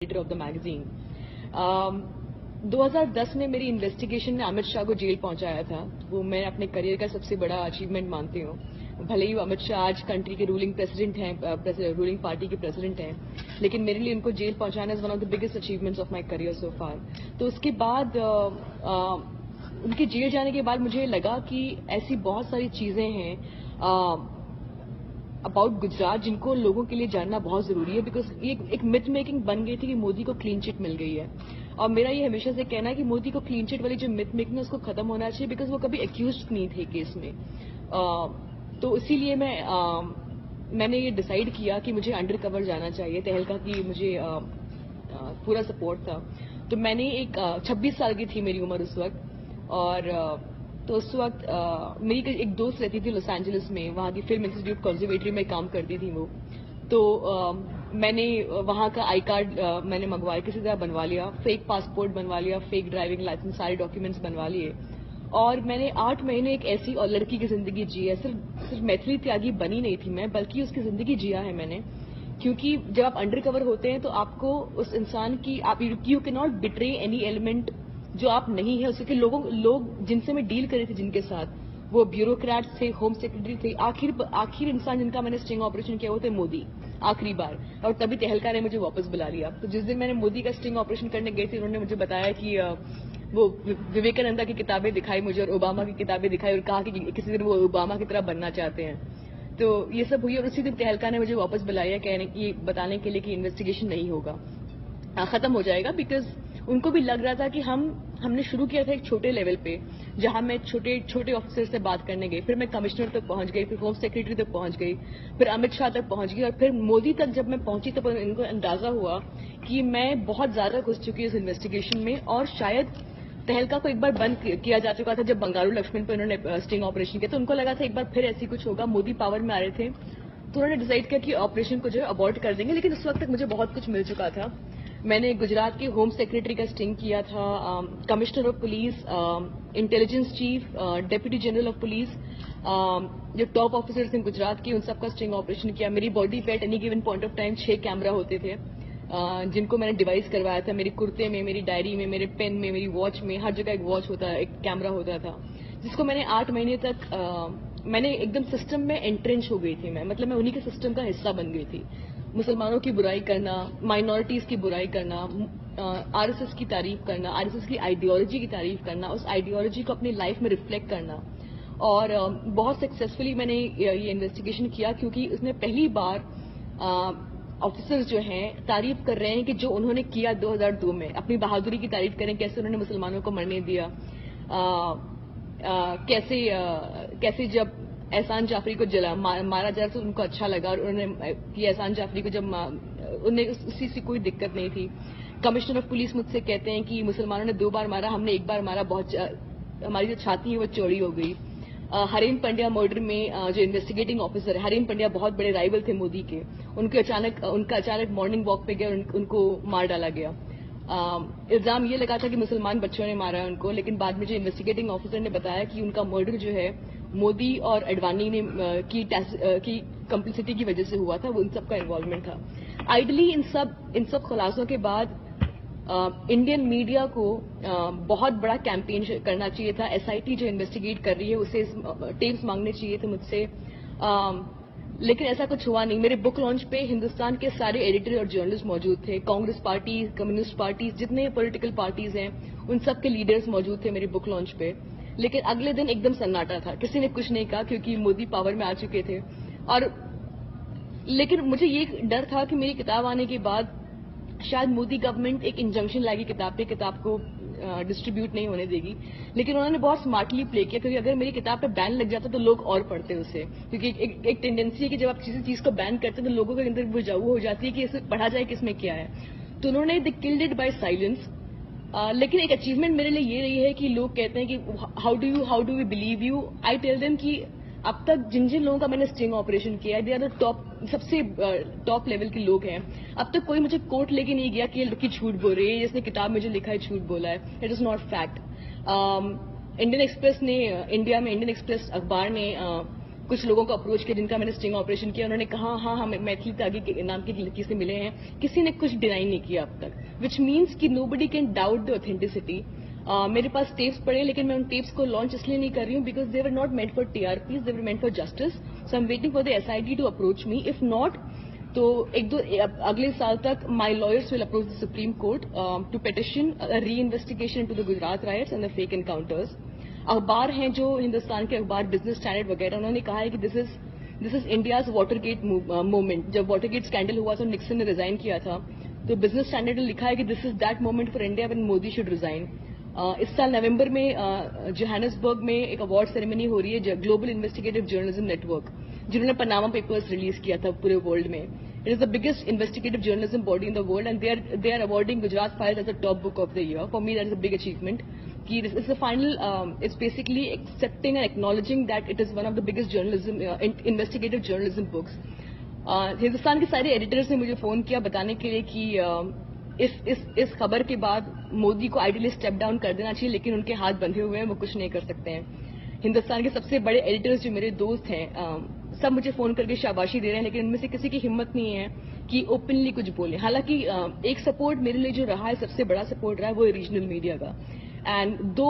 Editor of the magazine. 2010 میں میری investigation نے امت شاہ کو جیل پہنچایا تھا. وہ میں اپنے کریئر کا سب سے بڑا اچیومنٹ مانتی ہوں. بھلے ہی امت شاہ آج کنٹری کے رولنگ پریزیڈنٹ ہیں, رولنگ پارٹی کے پریزیڈنٹ ہیں, لیکن میرے لیے ان کو جیل پہنچانا is one of the biggest achievements of my career so for. تو اس کے بعد ان کے جیل جانے کے بعد مجھے لگا کہ ایسی بہت ساری چیزیں ہیں اباؤٹ گجرات جن کو لوگوں کے لیے جاننا بہت ضروری ہے, بیکاز یہ ایک متھ میکنگ بن گئی تھی کہ مودی کو کلین چٹ مل گئی ہے. اور میرا یہ ہمیشہ سے کہنا ہے کہ مودی کو کلین چٹ والی جو متھ میکنگ ہے اس کو ختم ہونا چاہیے, بیکاز وہ کبھی ایکیوزڈ نہیں تھے کیس میں. تو اسی لیے میں نے یہ ڈیسائیڈ کیا کہ مجھے انڈر کور جانا چاہیے. تہلکا کی مجھے پورا سپورٹ تھا. تو میں نے 26 سال کی تھی میری عمر اس وقت, اور تو اس وقت میری ایک دوست رہتی تھی لاس اینجلس میں, وہاں کی فلم انسٹیٹیوٹ کنزرویٹری میں کام کرتی تھی وہ. تو میں نے وہاں کا آئی کارڈ میں نے منگوایا, کسی طرح بنوا لیا, فیک پاسپورٹ بنوا لیا, فیک ڈرائیونگ لائسنس, سارے ڈاکیومنٹس بنوا لیے, اور میں نے 8 مہینے ایک ایسی اور لڑکی کی زندگی جی ہے. صرف میتھلی تیاگی بنی نہیں تھی میں, بلکہ اس کی زندگی جیا ہے میں نے. کیونکہ جب آپ انڈر کور ہوتے ہیں تو آپ کو اس انسان کی یو کی ناٹ بٹرے اینی ایلیمنٹ جو آپ نہیں ہے اس کے. لوگ جن سے میں ڈیل کر رہی تھی, جن کے ساتھ, وہ بیوروکریٹس تھے, ہوم سیکرٹری تھے. آخر انسان جن کا میں نے اسٹنگ آپریشن کیا وہ تھے مودی, آخری بار. اور تبھی تہلکا نے مجھے واپس بلا لیا. تو جس دن میں نے مودی کا اسٹنگ آپریشن کرنے گئی تھی, انہوں نے مجھے بتایا کہ وہ وویکانندا کی کتابیں دکھائی مجھے اور اوباما کی کتابیں دکھائی, اور کہا کہ کسی دن وہ اوباما کی طرح بننا چاہتے ہیں. تو یہ سب ہوئی, اور اسی دن تہلکا نے مجھے واپس بلایا بتانے کے لیے کہ انویسٹیگیشن نہیں ہوگا, ختم ہو جائے گا. بیکاز ان کو بھی لگ رہا تھا کہ ہم نے شروع کیا تھا ایک چھوٹے لیول پہ, جہاں میں چھوٹے آفیسر سے بات کرنے گئی, پھر میں کمشنر تک پہنچ گئی, پھر ہوم سیکرٹری تک پہنچ گئی, پھر امت شاہ تک پہنچ گئی, اور پھر مودی تک جب میں پہنچی تو ان کو اندازہ ہوا کہ میں بہت زیادہ گھس چکی اس انویسٹیگیشن میں. اور شاید تہلکا کو ایک بار بند کیا جا چکا تھا جب بنگارو لکشمن پہ انہوں نے اسٹنگ آپریشن کیا, تو ان کو لگا تھا ایک بار پھر ایسی کچھ ہوگا. مودی پاور میں آ رہے تھے تو انہوں نے ڈیسائیڈ کیا کہ آپریشن کو جو ہے ابورٹ کر دیں گے. لیکن اس وقت تک مجھے بہت کچھ مل چکا تھا. میں نے گجرات کے ہوم سیکرٹری کا اسٹنگ کیا تھا, commissioner of police, intelligence chief, deputy general of police, جو ٹاپ آفیسرز ہیں گجرات کے, ان سب کا اسٹنگ آپریشن کیا. میری باڈی پہ at any given point of time 6 camera ہوتے تھے, جن کو میں نے ڈیوائس کروایا تھا. میرے کرتے میں, میری ڈائری میں, میرے پین میں, میری واچ میں, ہر جگہ ایک واچ ہوتا, ایک کیمرہ ہوتا تھا, جس کو میں نے 8 مہینے تک میں نے ایک دم سسٹم میں انٹرنچ ہو گئی تھی. مطلب میں انہی کے سسٹم کا حصہ بن گئی تھی. مسلمانوں کی برائی کرنا, مائنورٹیز کی برائی کرنا, آر ایس ایس کی تعریف کرنا, آر ایس ایس کی آئیڈیالوجی کی تعریف کرنا, اس آئیڈیالوجی کو اپنی لائف میں ریفلیکٹ کرنا. اور بہت سکسیسفلی میں نے یہ انویسٹیگیشن کیا, کیونکہ اس نے پہلی بار آفیسرز جو ہیں تعریف کر رہے ہیں کہ جو انہوں نے کیا 2002 میں, اپنی بہادری کی تعریف کریں, کیسے انہوں نے مسلمانوں کو مرنے دیا, کیسے جب احسان جعفری کو مارا جا تو ان کو اچھا لگا, اور انہوں نے کہ احسان جعفری کو جب انہیں اسی سے کوئی دقت نہیں تھی. کمشنر آف پولیس مجھ سے کہتے ہیں کہ مسلمانوں نے 2 بار مارا, ہم نے 1 بار مارا, بہت ہماری جو چھاتی ہے وہ چوڑی ہو گئی. حریم پنڈیا مرڈر میں جو انویسٹیگیٹنگ آفیسر ہے, حریم پنڈیا بہت بڑے رائیول تھے مودی کے, ان کا اچانک مارننگ واک پہ گیا اور ان کو مار ڈالا گیا. الزام یہ لگا تھا کہ مسلمان بچوں نے مارا ان کو, لیکن بعد میں جو انویسٹیگیٹنگ آفیسر نے بتایا کہ ان کا مرڈر جو ہے مودی اور اڈوانی نے کی کمپلسٹی کی وجہ سے ہوا تھا, وہ ان سب کا انوالومنٹ تھا. آئیڈلی ان سب خلاصوں کے بعد انڈین میڈیا کو بہت بڑا کیمپین کرنا چاہیے تھا. ایس آئی ٹی جو انویسٹیگیٹ کر رہی ہے اسے ٹیپس مانگنے چاہیے تھے مجھ سے, لیکن ایسا کچھ ہوا نہیں. میرے بک لانچ پہ ہندوستان کے سارے ایڈیٹر اور جرنلسٹ موجود تھے, کانگریس پارٹی, کمیونسٹ پارٹیز, جتنے پولیٹیکل پارٹیز ہیں ان سب کے لیڈرز موجود تھے میرے بک لانچ پہ. لیکن اگلے دن ایک دم سناٹا تھا, کسی نے کچھ نہیں کہا, کیونکہ مودی پاور میں آ چکے تھے. اور لیکن مجھے یہ ڈر تھا کہ میری کتاب آنے کے بعد شاید مودی گورنمنٹ ایک انجنکشن لائے گی کتاب پہ, کتاب کو ڈسٹریبیوٹ نہیں ہونے دے گی. لیکن انہوں نے بہت اسمارٹلی پلے کیا, کیونکہ اگر میری کتاب پہ بین لگ جاتا تو لوگ اور پڑھتے اسے, کیونکہ ایک ٹینڈنسی ہے کہ جب آپ کسی چیز کو بین کرتے ہیں تو لوگوں کے اندر وہ ہو جاتی ہے کہ اسے پڑھا جائے کہ اس میں کیا ہے. تو انہوں نے دی کلڈ اٹ بائی سائلنس. لیکن ایک اچیومنٹ میرے لیے یہ رہی ہے کہ لوگ کہتے ہیں کہ how do we believe you. I tell them کہ اب تک جن لوگوں کا میں نے اسٹنگ آپریشن کیا ہے, دے آر دا ٹاپ, سب سے ٹاپ لیول کے لوگ ہیں. اب تک کوئی مجھے کورٹ لے کے نہیں گیا کہ یہ لڑکی جھوٹ بول رہی ہے, جس نے کتاب میں جو لکھا ہے جھوٹ بولا ہے. It is not fact. Indian express نے, انڈیا میں انڈین ایکسپریس اخبار نے کچھ لوگوں کو اپروچ کیا جن کا میں نے اسٹنگ آپریشن کیا, انہوں نے کہا ہاں ہم میتھلی تاگی کے نام کی لڑکی سے ملے ہیں, کسی نے کچھ ڈینائی نہیں کیا اب تک, وچ مینس کہ نو بڈی کین ڈاؤٹ دی اوتھینٹسٹی. میرے پاس ٹیپس پڑے لیکن میں ان ٹیپس کو لانچ اس لیے نہیں کر رہی ہوں because they were not meant for T R Ps, they were meant for justice. So am waiting for the S I T to approach me. If not تو اگلے سال تک my lawyers will approach the supreme court to petition reinvestigation into the Gujarat riots and the fake encounters. اخبار ہیں جو ہندوستان کے اخبار business standard وغیرہ, انہوں نے کہا ہے کہ this is India's water get movement. جب واٹر گیٹ اسکینڈل ہوا تو نکسن نے ریزائن کیا تھا, تو بزنس اسٹینڈرڈ نے لکھا ہے کہ this is that moment for India when Modi should resign. اس سال نومبر میں جوہانسبرگ میں ایک اوارڈ سیریمنی ہو رہی ہے global investigative journalism network, جنہوں نے پاناما پیپرز ریلیز کیا تھا پورے ورلڈ میں. It is the biggest investigative journalism body in the world and they are awarding Gujarat Files as a top book of the year. For me that is a big achievement. It's basically accepting and acknowledging that it is one of the biggest journalism, investigative journalism books. Hindustan کے سارے editors نے مجھے phone کیا بتانے کے لیے کہ اس خبر کے بعد مودی کو آئیڈیلی اسٹیپ ڈاؤن کر دینا چاہیے, لیکن ان کے ہاتھ بندھے ہوئے ہیں, وہ کچھ نہیں کر سکتے ہیں. ہندوستان کے سب سے بڑے ایڈیٹرز جو میرے دوست ہیں سب مجھے فون کر کے شاباشی دے رہے ہیں, لیکن ان میں سے کسی کی ہمت نہیں ہے کہ اوپنلی کچھ بولے. حالانکہ ایک سپورٹ میرے لیے جو رہا ہے, سب سے بڑا سپورٹ رہا ہے, وہ ریجنل میڈیا کا. اینڈ دو